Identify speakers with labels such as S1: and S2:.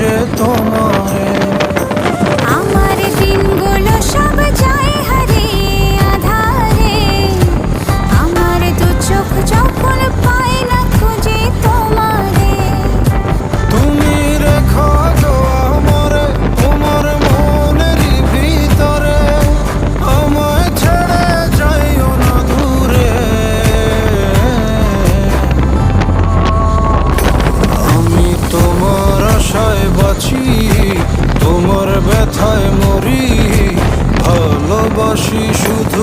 S1: খুঁজে তোমারে।
S2: আমার দিনগুলো সব যায় হারিয়ে আধারে, আমার দু চোখ যখন পায় না খুঁজে তোমারে।
S1: তুমি রেখো গো আমারে তোমার মনেরই ভিতরে, আমায় ছেড়ে যাইও না দূরে। আমি তোমার আশায় বাঁচি, তোমার ব্যথায় মরি, ভালোবাসি শুধু